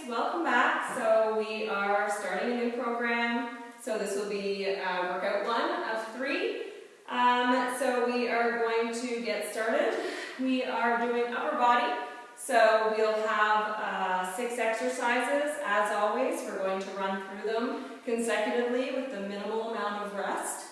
welcome back. So we are starting a new program. So this will be workout 1 of 3. So we are going to get started. We are doing upper body. So we'll have 6 exercises. As always, we're going to run through them consecutively with the minimal amount of rest.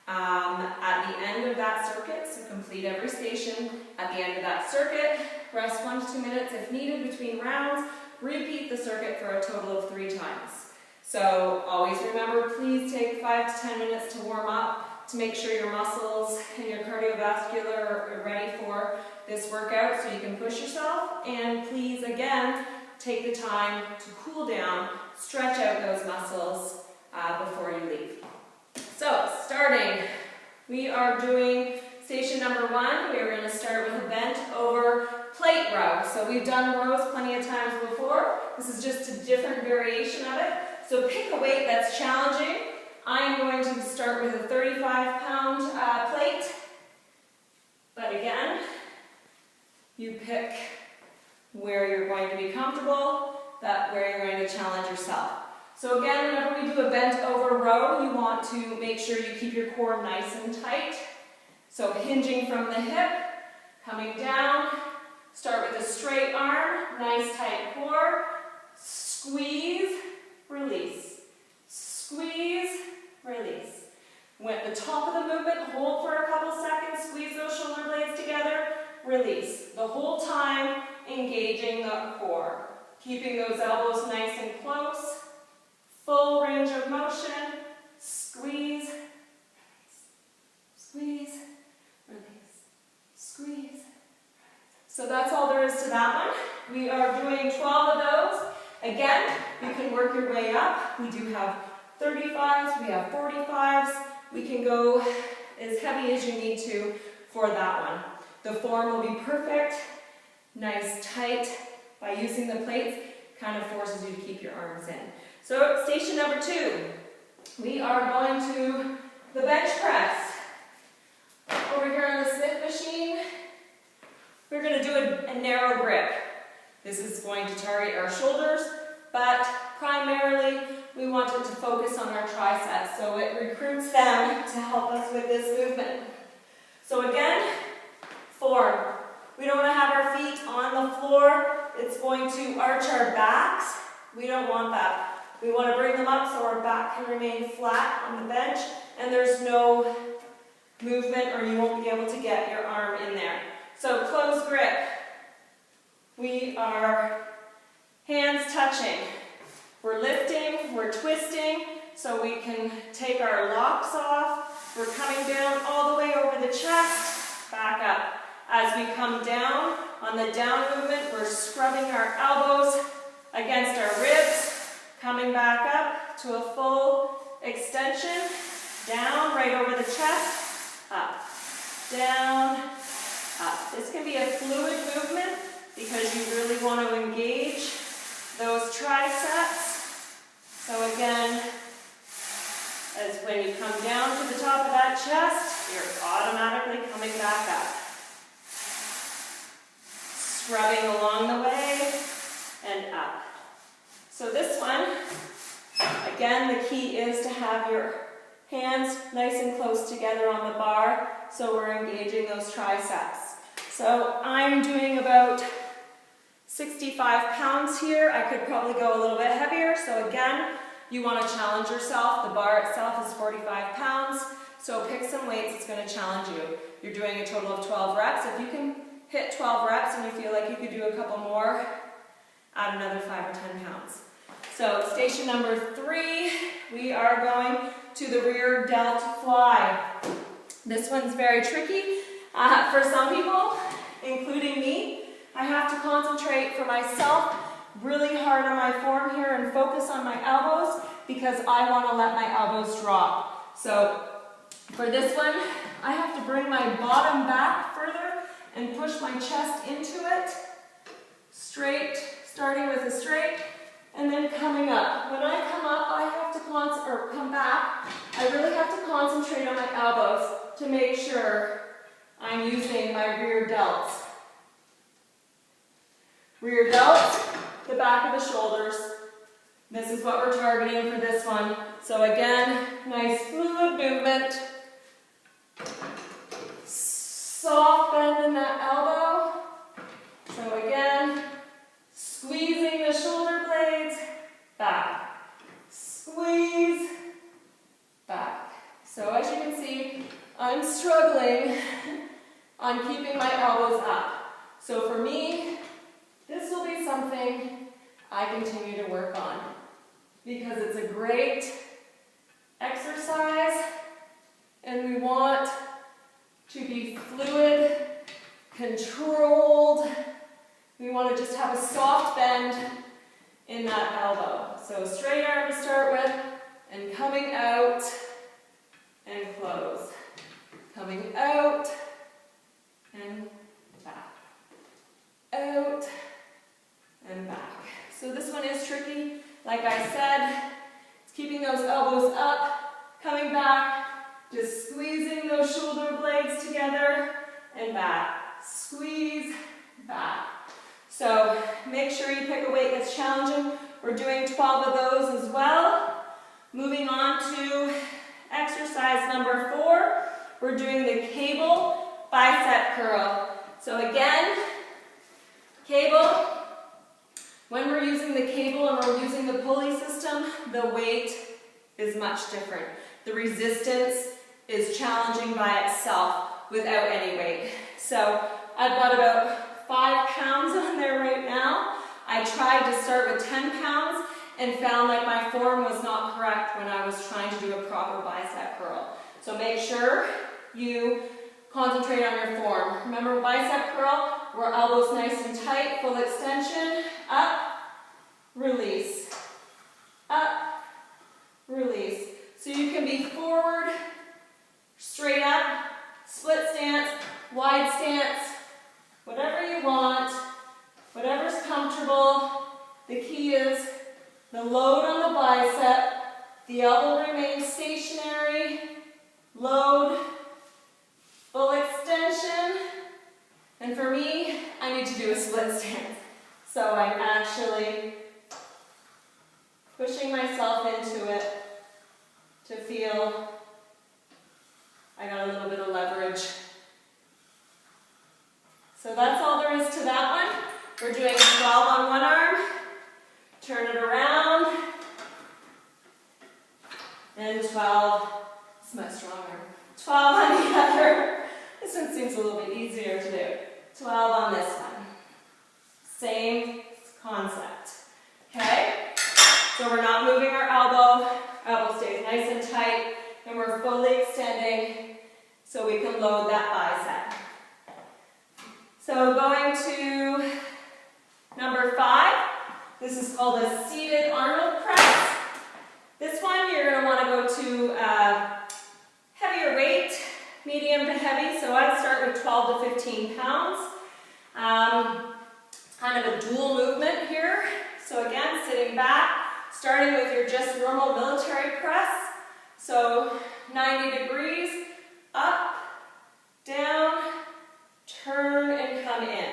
At the end of that circuit, so complete every station. At the end of that circuit, rest 1 to 2 minutes if needed between rounds. Repeat the circuit for a total of 3 times. So always remember, please take 5 to 10 minutes to warm up, to make sure your muscles and your cardiovascular are ready for this workout so you can push yourself. And please, again, take the time to cool down, stretch out those muscles before you leave. So, starting, we are doing station number 1. We are going to start with a bent over plate row. So we've done rows plenty of times before. This is just a different variation of it. So pick a weight that's challenging. I'm going to start with a 35-pound plate. But again, you pick where you're going to be comfortable, where you're going to challenge yourself. So again, whenever we do a bent over row, you want to make sure you keep your core nice and tight. So hinging from the hip, coming down, start with a straight arm, nice tight core, squeeze, release, squeeze, release. At the top of the movement, hold for a couple seconds, squeeze those shoulder blades together, release. The whole time engaging the core, keeping those elbows nice and close. Full range of motion, squeeze, release, squeeze, release, squeeze, release. So that's all there is to that one. We are doing 12 of those. Again, you can work your way up. We do have 35s, we have 45s. We can go as heavy as you need to for that one. The form will be perfect, nice, tight. By using the plates, kind of forces you to keep your arms in. So station number 2, we are going to the bench press. Over here on the Smith machine, we're going to do a narrow grip. This is going to target our shoulders, but primarily we want it to focus on our triceps, so it recruits them to help us with this movement. So again, form. We don't want to have our feet on the floor. It's going to arch our backs. We don't want that. We want to bring them up so our back can remain flat on the bench and there's no movement or you won't be able to get your arm in there. So close grip. We are hands touching. We're lifting, we're twisting so we can take our locks off. We're coming down all the way over the chest, back up. As we come down, on the down movement, we're scrubbing our elbows against our ribs, coming back up to a full extension, down, right over the chest, up, down, up. This can be a fluid movement because you really want to engage those triceps. So again, as when you come down to the top of that chest, you're automatically coming back up. Scrubbing along the way and up. So this one, again, the key is to have your hands nice and close together on the bar so we're engaging those triceps. So I'm doing about 65 pounds here. I could probably go a little bit heavier. So again, you want to challenge yourself. The bar itself is 45 pounds. So pick some weights that's going to challenge you. You're doing a total of 12 reps. If you can hit 12 reps and you feel like you could do a couple more, add another 5 or 10 pounds. So station number 3, we are going to the rear delt fly. This one's very tricky for some people, including me. I have to concentrate for myself really hard on my form here and focus on my elbows because I want to let my elbows drop. So for this one, I have to bring my bottom back further and push my chest into it. Straight, starting with a straight, and then coming up. When I come up, I have to come back. I really have to concentrate on my elbows to make sure I'm using my rear delts. Rear delts, the back of the shoulders. This is what we're targeting for this one. So again, nice fluid movement. Soft bend in that elbow. So again, squeezing the shoulder blades, back. Squeeze, back. So as you can see, I'm struggling on keeping my elbows up. So for me, this will be something I continue to work on because it's a great exercise and we want to be fluid, controlled. We want to just have a soft bend in that elbow. So straight arm to start with and coming out and close. Coming out and back. Out and back. So this one is tricky. Like I said, it's keeping those elbows up, coming back, just squeezing those shoulder blades together and back. Squeeze, back. So make sure you pick a weight that's challenging. We're doing 12 of those as well. Moving on to exercise number 4. We're doing the cable bicep curl. So again, cable. When we're using the cable and we're using the pulley system, the weight is much different. The resistance is challenging by itself without any weight. So I've got about 5 pounds on there right now. I tried to start with 10 pounds and found like my form was not correct when I was trying to do a proper bicep curl. So make sure you concentrate on your form. Remember bicep curl, we're elbows nice and tight, full extension, up, release, up, release. So you can be forward, straight up, split stance, wide stance, whatever you want, whatever's comfortable. The key is the load on the bicep, the elbow remains stationary, load, full extension, and for me, I need to do a split stance. So I'm actually pushing myself into it to feel I got a little bit of leverage. So that's all there is to that one. We're doing 12 on one arm, turn it around, and 12, it's my strong arm, 12 on the other. This one seems a little bit easier to do. 12 on this one. Same concept. Okay? So we're not moving our elbow stays nice and tight, and we're fully extending so we can load that bicep. So going to number 5, this is called a seated Arnold press. This one you're going to want to go to heavier weight, medium to heavy, so I'd start with 12 to 15 pounds. Kind of a dual movement here. So again, sitting back, starting with your just normal military press. So 90 degrees, up, down, turn and come in.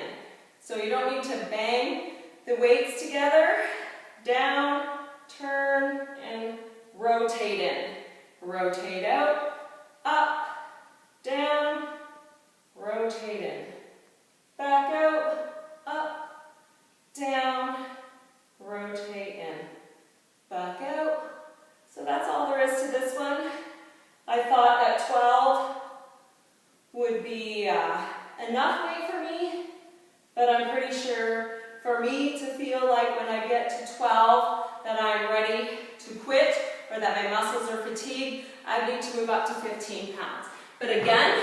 So you don't need to bang the weights together. Down, turn, and rotate in. Rotate out, up, down, rotate in. Back out, up, down, rotate in. Back out. So that's all there is to this one. I thought that 12 would be enough weight for me, but I'm pretty sure for me to feel like when I get to 12 that I'm ready to quit or that my muscles are fatigued, I need to move up to 15 pounds. But again,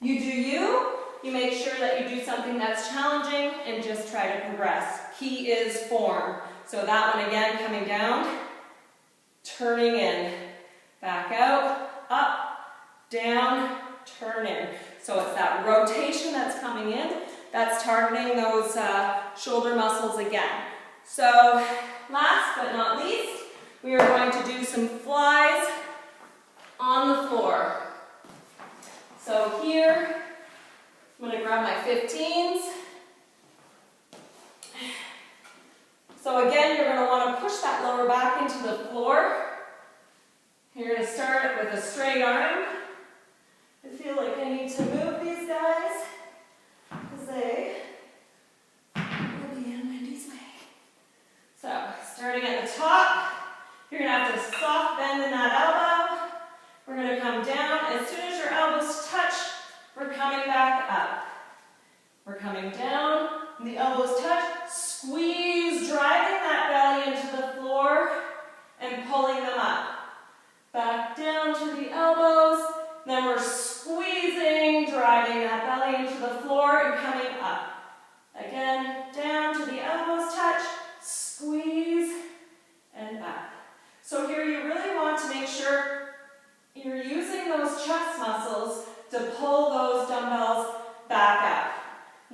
you do you. You make sure that you do something that's challenging and just try to progress. Key is form. So that one again, coming down, turning in, back out, up, down, turn in. So it's that rotation that's coming in, that's targeting those shoulder muscles again. So last but not least, we are going to do some flies on the floor. So here, I'm going to grab my 15s, So again, you're going to want to push that lower back into the floor. You're going to start with a straight arm. I feel like I need to move these guys because they will be in Wendy's way. So, starting at the top, you're going to have to soft bend in that elbow. We're going to come down. As soon as your elbows touch, we're coming back up. We're coming down, and the elbows touch. Squeeze, driving that belly into the floor and pulling them up. Back down to the elbows. Then we're squeezing, driving that belly into the floor and coming up. Again, down to the elbows touch, squeeze, and up. So here you really want to make sure you're using those chest muscles to pull those dumbbells back up.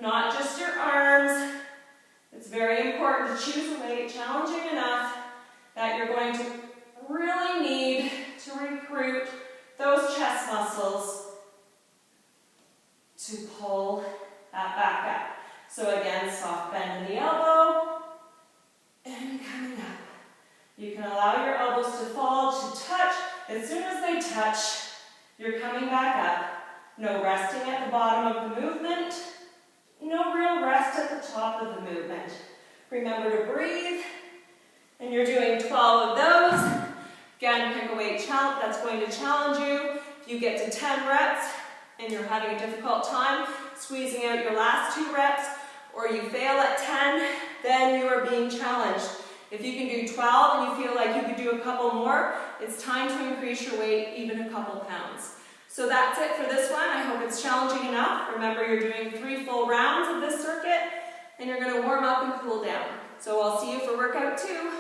Not just your arms. It's very important to choose a weight challenging enough that you're going to really need to recruit those chest muscles to pull that back up. So again, soft bend in the elbow and coming up. You can allow your elbows to fall, to touch. As soon as they touch, you're coming back up. No resting at the bottom of the movement. No real rest at the top of the movement. Remember to breathe. And you're doing 12 of those. Again, pick a weight challenge that's going to challenge you. If you get to 10 reps and you're having a difficult time squeezing out your last 2 reps, or you fail at 10, then you are being challenged. If you can do 12 and you feel like you could do a couple more, it's time to increase your weight even a couple pounds. So that's it for this one. I hope it's challenging enough. Remember, you're doing 3 full rounds of this circuit, and you're going to warm up and cool down. So I'll see you for workout 2.